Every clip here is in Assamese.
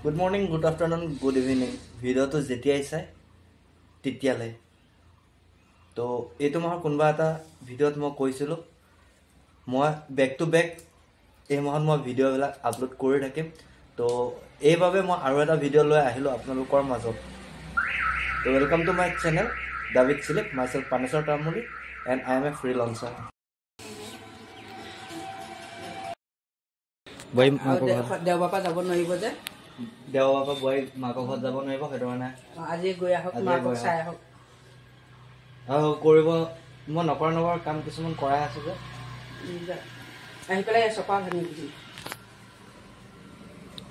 Good morning, good afternoon, good evening. Video to যেতিয়াই চাই তেতিয়ালে তো এইটো মাহৰ কোনবা এটা ভিডিঅ'ত মই কৈছিলো মই বেক টু বেক এই মাহত মই ভিডিঅ'বিলাক আপলোড কৰি থাকিম তো এইভাবে মই আৰু এটা ভিডিঅ' লৈ আহিলো আপোনালোকৰ মাজত তো welcome to my channel David Silip, myself Panesar Tamuli, and I am a freelancer. Boy, দেও বাপা যাব নোৱাৰিব যে দেও বাপা বই মাকৰ ঘৰত যাব নোৱাৰিব সেইটো মানে আজি গৈ আহক মাকক চাই আহক আৰু কৰিব মই নকৰ কাম কিছুমান কৰাই আছো যে আহি পেলাই চপা ভাঙি দিছিল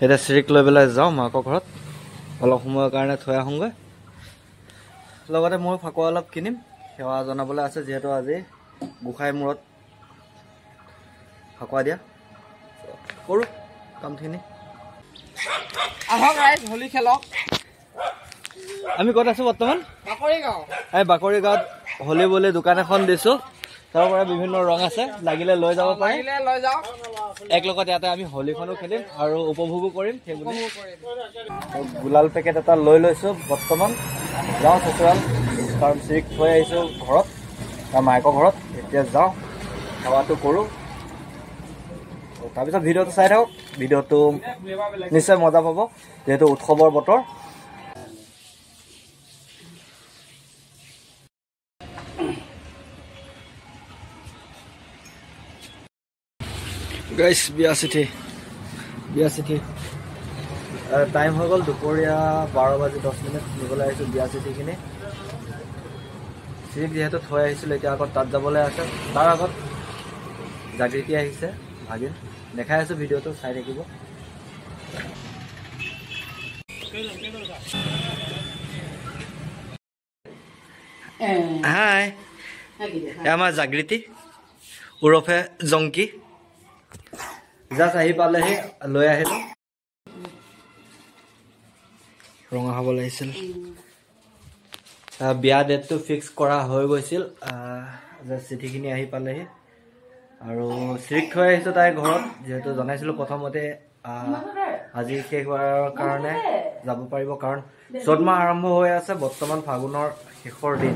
এটা শ্ৰীক লৈ পেলাই যাওঁ মাকৰ ঘৰত অলপ সময়ৰ কাৰণে থৈ আহোঁগৈ লগতে মই ফাকুৱা অলপ কিনিম সেৱা জনাবলৈ আছে যিহেতু আজি গোসাঁই মূৰত ফাকুৱা দিয়া কৰোঁ কামখিনি আহক ৰাইজ হোলী খেলক আমি ক'ত আছোঁ বৰ্তমান বাকৰিগাঁও এই বাকৰিগাঁৱত হোলী বুলি দোকান এখন দিছোঁ তাৰ পৰা বিভিন্ন ৰং আছে লাগিলে লৈ যাব পাৰি লৈ যাওক এক লগত ইয়াতে আমি হোলীখনো খেলিম আৰু উপভোগো কৰিম সেইবুলি গুলাল পেকেট এটা লৈ লৈছোঁ বৰ্তমান যাওঁ চচুৰাল কাৰণ শ্ৰীক থৈ আহিছোঁ ঘৰত তাৰ মাইকৰ ঘৰত এতিয়া যাওঁ সেৱাটো কৰোঁ তাৰপিছত ভিডিঅ'টো চাই থাকক ভিডিঅ'টো নিশ্চয় মজা পাব যিহেতু উৎসৱৰ বতৰ গাইছ বিয়া চিঠি টাইম হৈ গ'ল দুপৰীয়া 12:10 নিবলৈ আহিছোঁ বিয়া চিঠিখিনি শ্ৰীক যিহেতু থৈ আহিছিলোঁ এতিয়া আগত তাত যাবলৈ আছে তাৰ আগত জাগৃতি আহিছে ভাগিন দেখাই আছোঁ ভিডিঅ'টো চাই থাকিব হাই আমাৰ জাগৃতি ওৰফে জংকি জাষ্ট আহি পালেহি লৈ আহিলোঁ ৰঙা হ'ব লাগিছিল বিয়া ডেটটো ফিক্স কৰা হৈ গৈছিল চিঠিখিনি আহি পালেহি আৰু শ্ৰীক থৈ আহিছোঁ তাইৰ ঘৰত যিহেতু জনাইছিলোঁ প্ৰথমতে আজি শেষ হোৱাৰ কাৰণে যাব পাৰিব কাৰণ চ'ত মাহ আৰম্ভ হৈ আছে বৰ্তমান ফাগুনৰ শেষৰ দিন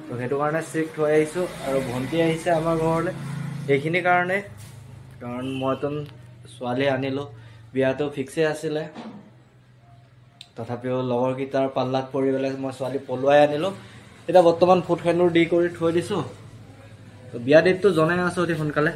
তো সেইটো কাৰণে শ্ৰীক থৈ আহিছোঁ আৰু ভণ্টি আহিছে আমাৰ ঘৰলৈ এইখিনি কাৰণে কাৰণ মইতো ছোৱালী আনিলোঁ বিয়াটো ফিক্সেই আছিলে তথাপিও লগৰকেইটাৰ পাল্লাত পৰি পেলাই মই ছোৱালী পলুৱাই আনিলোঁ এতিয়া বৰ্তমান ফুট সেন্দুৰ দি কৰি থৈ দিছোঁ তো বিয়া ডেটটো জনাই আছোঁ অতি সোনকালে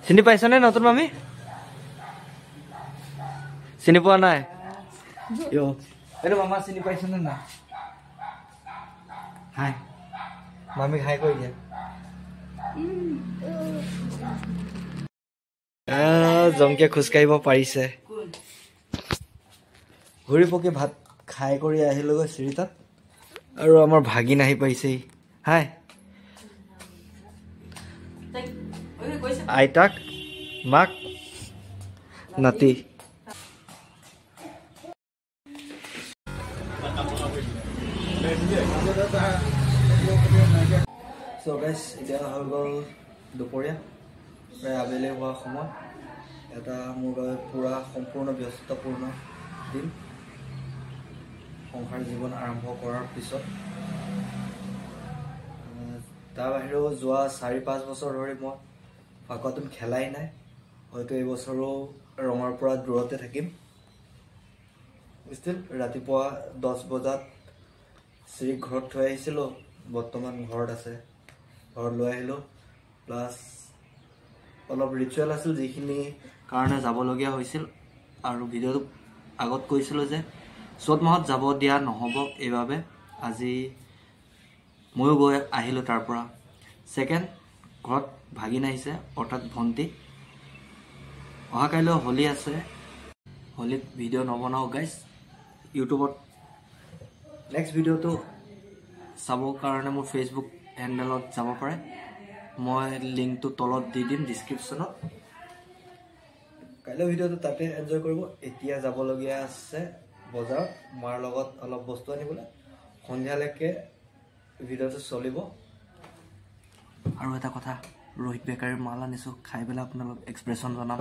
চিনি পাইছনে নতুন মামী চিনি পোৱা নাই এইটো মামা চিনি পাইছনে নাই হাই মামীক হাই কৰি দিয়া জংকিয়ে খোজকাঢ়িব পাৰিছে ঘূৰি পকি ভাত খাই কৰি আহিলোগৈ চিৰিতাত আৰু আমাৰ ভাগিন আহি পাইছেহি হাই আইতাক মাক নাতি চ' গাইছ এতিয়া হৈ গ'ল দুপৰীয়া প্ৰায় আবেলি হোৱা সময় এটা মোৰ বাবে পূৰা সম্পূৰ্ণ ব্যস্ততাপূৰ্ণ দিন সংসাৰ জীৱন আৰম্ভ কৰাৰ পিছত তাৰ বাহিৰেও যোৱা 4-5 বছৰ ধৰি মই ফাকুৱাটোত খেলাই নাই হয়তো এইবছৰো ৰঙৰ পৰা দূৰতে থাকিম ষ্টিল ৰাতিপুৱা 10 বজাত শ্ৰীক ঘৰত থৈ আহিছিলোঁ বৰ্তমান ঘৰত আছে ঘৰত লৈ আহিলোঁ প্লাছ অলপ ৰিচুৱেল আছিল যিখিনি কাৰণে যাবলগীয়া হৈছিল আৰু ভিডিঅ'টো আগত কৈছিলোঁ যে চ'ত মাহত যাব দিয়া নহ'ব এইবাবে আজি ময়ো গৈ আহিলোঁ তাৰ পৰা ছেকেণ্ড ঘৰত ভাগিন আহিছে অৰ্থাৎ ভণ্টি অহা কাইলৈ হোলী আছে হোলীত ভিডিঅ' নবনাওঁ গাইজ ইউটিউবত নেক্সট ভিডিঅ'টো চাবৰ কাৰণে মোৰ ফেচবুক হেণ্ডেলত যাব পাৰে মই লিংকটো তলত দি দিম ডিছক্ৰিপশ্যনত কাইলৈ ভিডিঅ'টো তাতে এনজয় কৰিব এতিয়া যাবলগীয়া আছে বজাৰত মাৰ লগত অলপ বস্তু আনিবলৈ সন্ধিয়ালৈকে ভিডিঅ'টো চলিব আৰু এটা কথা ৰোহিত বেকাৰীৰ মাল আনিছোঁ খাই পেলাই আপোনালোক এক্সপ্ৰেছন জনাম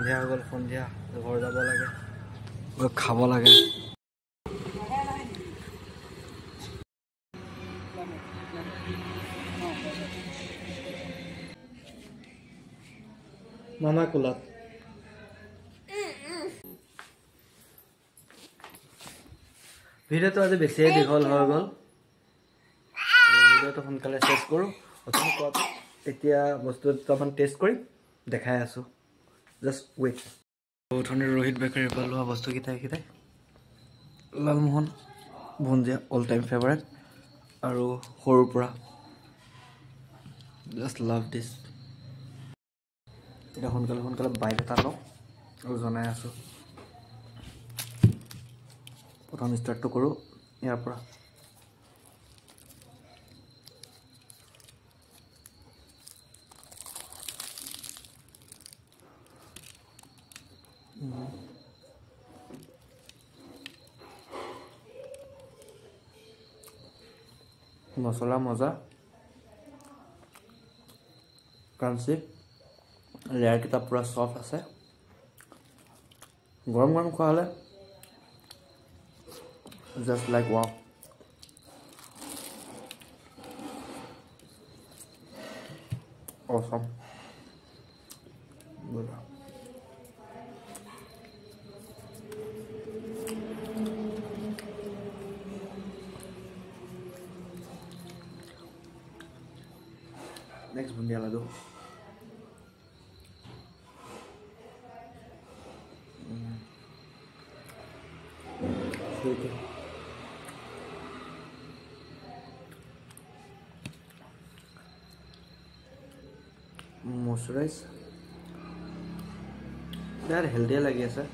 সন্ধিয়া হৈ গ'ল সন্ধিয়া ঘৰ যাব লাগে গৈ খাব লাগে মামা কোলাত ভিডিঅ'টো আজি বেছিয়ে দীঘল হৈ গ'ল ভিডিঅ'টো সোনকালে চেছ কৰোঁ অথনি কোৱাটো এতিয়া বস্তু দুটামান টেষ্ট কৰি দেখাই আছোঁ জাষ্ট ৱেইট অথনি ৰোহিত বেকাৰীৰ পৰা লোৱা বস্তুকেইটা এইকেইটাই লালমোহন ভুঞ্জিয়া অল টাইম ফেভাৰেট আৰু সৰুৰ পৰা জাষ্ট লাভ দিছ এতিয়া সোনকালে সোনকালে বাইক এটা লওঁ আৰু জনাই আছোঁ প্ৰথম ষ্টাৰ্টটো কৰোঁ ইয়াৰ পৰা মছলা মজা ক্ৰাঞ্চি লেয়াৰকেইটা পূৰা চফ্ট আছে গৰম গৰম খোৱা হ'লে just like wow Assam next bundia lado moisturize यार हेल्दी लगी है sir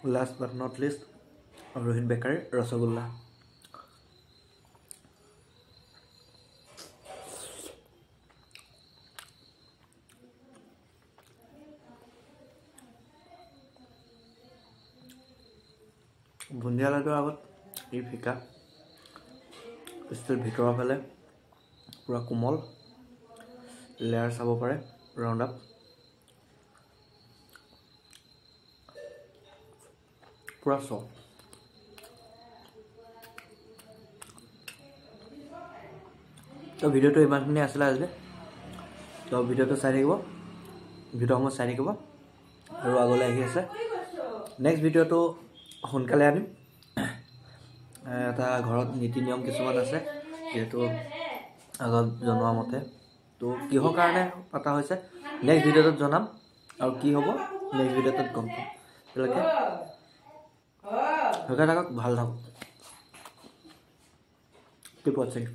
Last but not least, Rohit Bakery Rasgulla. বুন্দিয়া লাডুৰ আগত এই ফিকা ষ্টিল ভিতৰৰ ফালে পুৰা কোমল লেয়াৰ চাব পাৰে ৰাউণ্ড আপ পুৰা সফ্ট তো ভিডিঅ'টো ইমানখিনি আছিলে আজি তো ভিডিঅ'টো চাই থাকিব ভিডিঅ'সমূহ চাই থাকিব আৰু আগলৈ আহি আছে নেক্সট ভিডিঅ'টো সোনকালে আনিম এটা ঘৰত নীতি নিয়ম কিছুমান আছে যেহেতু আগত জনোৱা মতে তো কিহৰ কাৰণে পতা হৈছে নেক্সট ভিডিঅ'টোত জনাম আৰু কি হ'ব নেক্সট ভিডিঅ'টোত গম পাম এতিয়ালৈকে ভালকৈ থাকক ভাল থাকক keep watching